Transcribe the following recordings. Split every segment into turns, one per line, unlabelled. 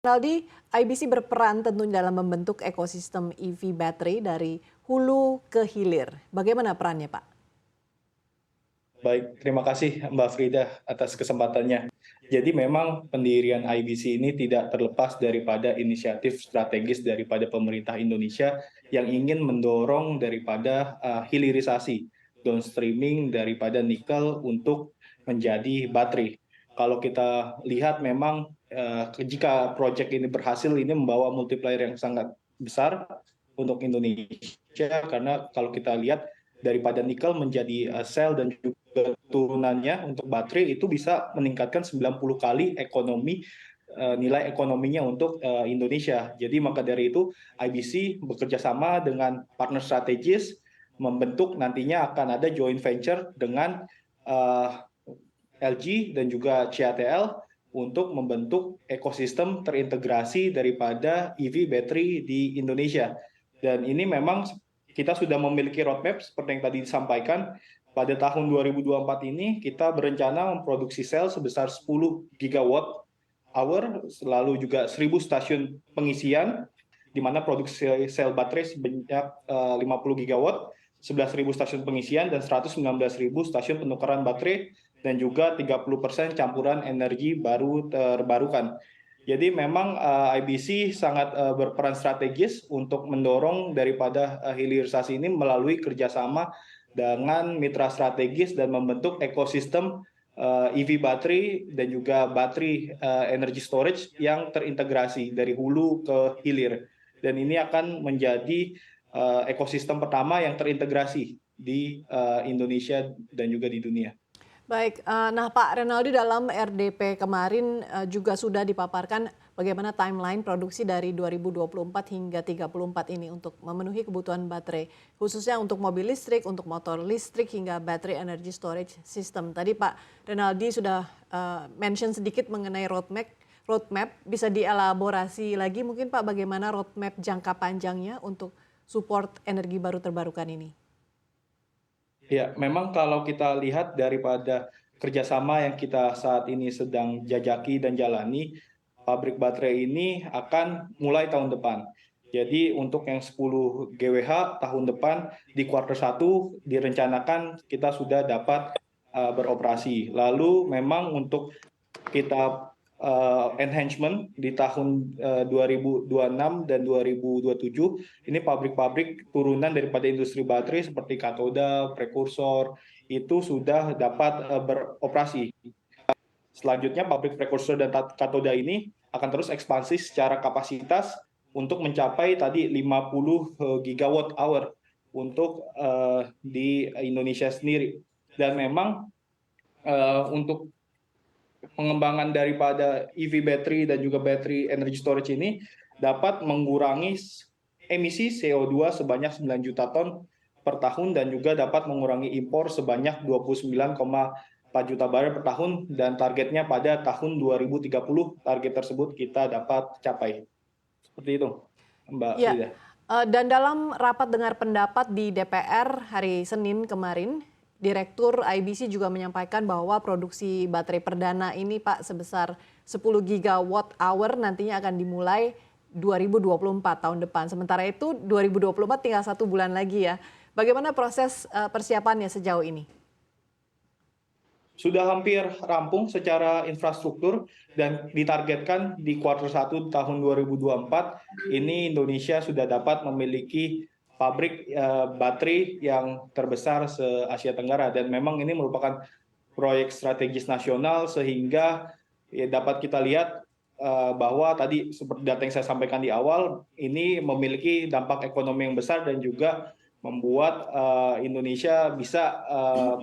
Aldi, IBC berperan tentu dalam membentuk ekosistem EV baterai dari hulu ke hilir. Bagaimana perannya, Pak?
Baik, terima kasih Mbak Frida atas kesempatannya. Jadi memang pendirian IBC ini tidak terlepas daripada inisiatif strategis daripada pemerintah Indonesia yang ingin mendorong daripada hilirisasi downstreaming daripada nikel untuk menjadi baterai. Kalau kita lihat memang jika proyek ini berhasil, ini membawa multiplier yang sangat besar untuk Indonesia, karena kalau kita lihat daripada nikel menjadi sel dan juga turunannya untuk baterai itu bisa meningkatkan 90 kali nilai ekonominya untuk Indonesia. Jadi maka dari itu IBC bekerja sama dengan partner strategis membentuk nantinya akan ada joint venture dengan LG dan juga CATL untuk membentuk ekosistem terintegrasi daripada EV battery di Indonesia. Dan ini memang kita sudah memiliki roadmap seperti yang tadi disampaikan. Pada tahun 2024 ini kita berencana memproduksi sel sebesar 10 gigawatt hour, lalu juga 1.000 stasiun pengisian, di mana produksi sel baterai sebanyak 50 gigawatt, 11.000 stasiun pengisian, dan 119.000 stasiun penukaran baterai, dan juga 30% campuran energi baru terbarukan. Jadi memang IBC sangat berperan strategis untuk mendorong daripada hilirisasi ini melalui kerjasama dengan mitra strategis dan membentuk ekosistem EV baterai dan juga baterai energy storage yang terintegrasi dari hulu ke hilir. Dan ini akan menjadi ekosistem pertama yang terintegrasi di Indonesia dan juga di dunia.
Baik, nah Pak Renaldi, dalam RDP kemarin juga sudah dipaparkan bagaimana timeline produksi dari 2024 hingga 34 ini untuk memenuhi kebutuhan baterai, khususnya untuk mobil listrik, untuk motor listrik, hingga battery energy storage system. Tadi Pak Renaldi sudah mention sedikit mengenai roadmap, bisa dielaborasi lagi mungkin Pak bagaimana roadmap jangka panjangnya untuk support energi baru terbarukan ini?
Ya, memang kalau kita lihat daripada kerjasama yang kita saat ini sedang jajaki dan jalani, pabrik baterai ini akan mulai tahun depan. Jadi untuk yang 10 GWh tahun depan di kuartal 1 direncanakan kita sudah dapat beroperasi. Lalu memang untuk kita enhancement di tahun 2026 dan 2027, ini pabrik-pabrik turunan daripada industri baterai seperti katoda, prekursor, itu sudah dapat beroperasi. Selanjutnya pabrik prekursor dan katoda ini akan terus ekspansi secara kapasitas untuk mencapai tadi 50 gigawatt hour untuk di Indonesia sendiri. Dan memang untuk pengembangan daripada EV battery dan juga battery energy storage ini dapat mengurangi emisi CO2 sebanyak 9 juta ton per tahun dan juga dapat mengurangi impor sebanyak 29,4 juta barel per tahun, dan targetnya pada tahun 2030 target tersebut kita dapat capai. Seperti itu, Mbak
Ya,
Frida.
dan dalam rapat dengar pendapat di DPR hari Senin kemarin, Direktur IBC juga menyampaikan bahwa produksi baterai perdana ini Pak sebesar 10 gigawatt hour nantinya akan dimulai 2024 tahun depan. Sementara itu 2024 tinggal 1 bulan lagi ya. Bagaimana proses persiapannya sejauh ini?
Sudah hampir rampung secara infrastruktur dan ditargetkan di kuartal 1 tahun 2024 ini Indonesia sudah dapat memiliki pabrik baterai yang terbesar se-Asia Tenggara, dan memang ini merupakan proyek strategis nasional sehingga ya, dapat kita lihat bahwa tadi seperti data yang saya sampaikan di awal ini memiliki dampak ekonomi yang besar dan juga membuat Indonesia bisa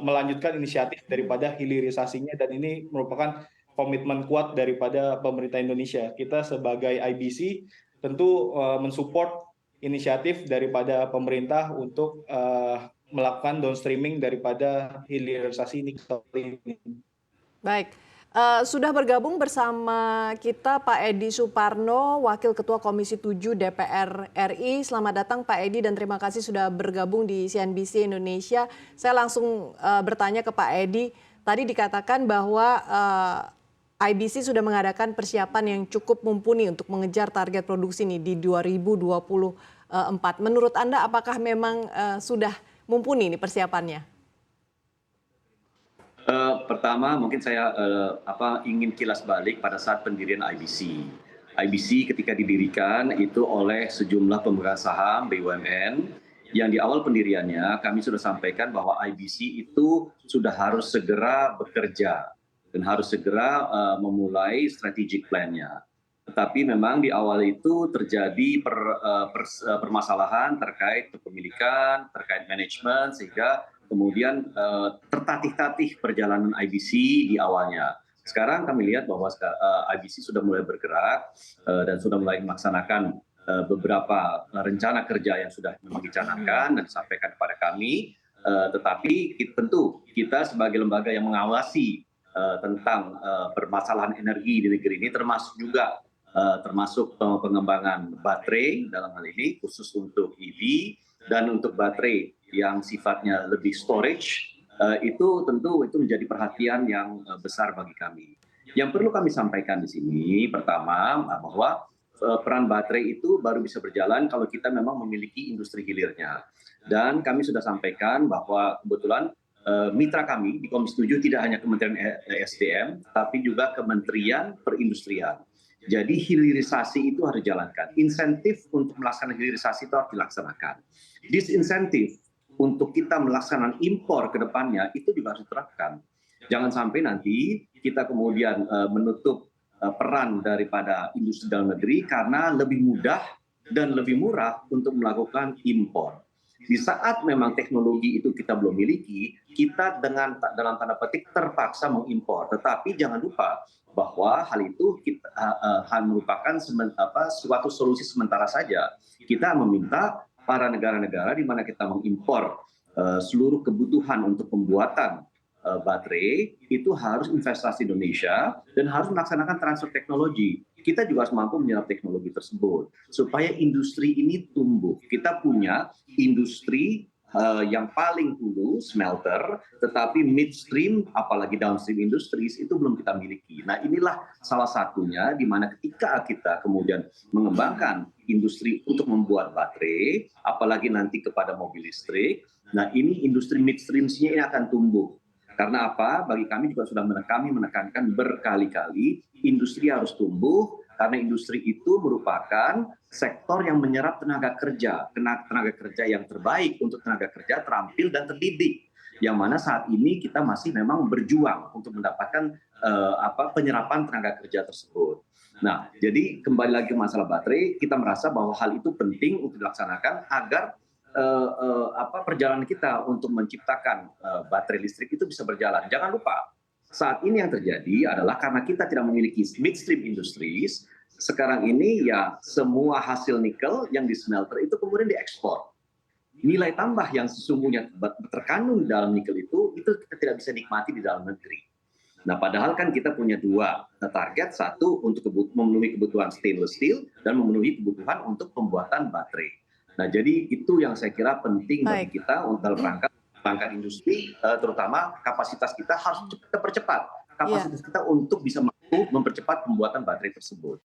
melanjutkan inisiatif daripada hilirisasinya, dan ini merupakan komitmen kuat daripada pemerintah Indonesia. Kita sebagai IBC tentu mensupport inisiatif daripada pemerintah untuk melakukan downstreaming daripada hilirisasi nikel ini.
Baik, sudah bergabung bersama kita Pak Edi Suparno, Wakil Ketua Komisi 7 DPR RI. Selamat datang Pak Edi dan terima kasih sudah bergabung di CNBC Indonesia. Saya langsung bertanya ke Pak Edi, tadi dikatakan bahwa IBC sudah mengadakan persiapan yang cukup mumpuni untuk mengejar target produksi nih di 2024. Menurut Anda apakah memang sudah mumpuni nih persiapannya?
Pertama mungkin saya ingin kilas balik pada saat pendirian IBC. IBC ketika didirikan itu oleh sejumlah pemegang saham BUMN yang di awal pendiriannya kami sudah sampaikan bahwa IBC itu sudah harus segera bekerja dan harus segera memulai strategic plan-nya. Tetapi memang di awal itu terjadi permasalahan terkait kepemilikan, terkait manajemen, sehingga kemudian tertatih-tatih perjalanan IBC di awalnya. Sekarang kami lihat bahwa IBC sudah mulai bergerak dan sudah mulai melaksanakan beberapa rencana kerja yang sudah memang dicanangkan dan disampaikan kepada kami. Tetapi tentu kita sebagai lembaga yang mengawasi tentang permasalahan energi di negeri ini termasuk pengembangan baterai dalam hal ini khusus untuk EV dan untuk baterai yang sifatnya lebih storage, itu tentu itu menjadi perhatian yang besar bagi kami. Yang perlu kami sampaikan di sini pertama bahwa peran baterai itu baru bisa berjalan kalau kita memang memiliki industri hilirnya. Dan kami sudah sampaikan bahwa kebetulan mitra kami di Komisi 7 tidak hanya Kementerian SDM, tapi juga Kementerian Perindustrian. Jadi hilirisasi itu harus dijalankan. Insentif untuk melaksanakan hilirisasi itu harus dilaksanakan. Disinsentif untuk kita melaksanakan impor ke depannya itu juga harus diterapkan. Jangan sampai nanti kita kemudian menutup peran daripada industri dalam negeri karena lebih mudah dan lebih murah untuk melakukan impor. Di saat memang teknologi itu kita belum miliki, kita dengan dalam tanda petik terpaksa mengimpor. Tetapi jangan lupa bahwa hal itu merupakan suatu solusi sementara saja. Kita meminta para negara-negara di mana kita mengimpor seluruh kebutuhan untuk pembuatan baterai itu harus investasi Indonesia dan harus melaksanakan transfer teknologi. Kita juga harus mampu menyerap teknologi tersebut supaya industri ini tumbuh. Kita punya industri yang paling hulu smelter, tetapi midstream apalagi downstream industries itu belum kita miliki. Nah inilah salah satunya di mana ketika kita kemudian mengembangkan industri untuk membuat baterai, apalagi nanti kepada mobil listrik, nah ini industri midstream-nya ini akan tumbuh. Karena apa? Bagi kami juga sudah menekankan berkali-kali industri harus tumbuh karena industri itu merupakan sektor yang menyerap tenaga kerja yang terbaik untuk tenaga kerja terampil dan terdidik. Yang mana saat ini kita masih memang berjuang untuk mendapatkan penyerapan tenaga kerja tersebut. Nah, jadi kembali lagi ke masalah baterai, kita merasa bahwa hal itu penting untuk dilaksanakan agar perjalanan kita untuk menciptakan baterai listrik itu bisa berjalan. Jangan lupa, saat ini yang terjadi adalah karena kita tidak memiliki midstream industries, sekarang ini ya semua hasil nikel yang di smelter itu kemudian diekspor. Nilai tambah yang sesungguhnya terkandung di dalam nikel itu kita tidak bisa nikmati di dalam negeri. Nah, padahal kan kita punya dua target, satu untuk memenuhi kebutuhan stainless steel dan memenuhi kebutuhan untuk pembuatan baterai. Nah, jadi itu yang saya kira penting bagi kita untuk dalam rangka industri, terutama kapasitas kita harus kita percepat. Kapasitas kita untuk bisa mampu mempercepat pembuatan baterai tersebut.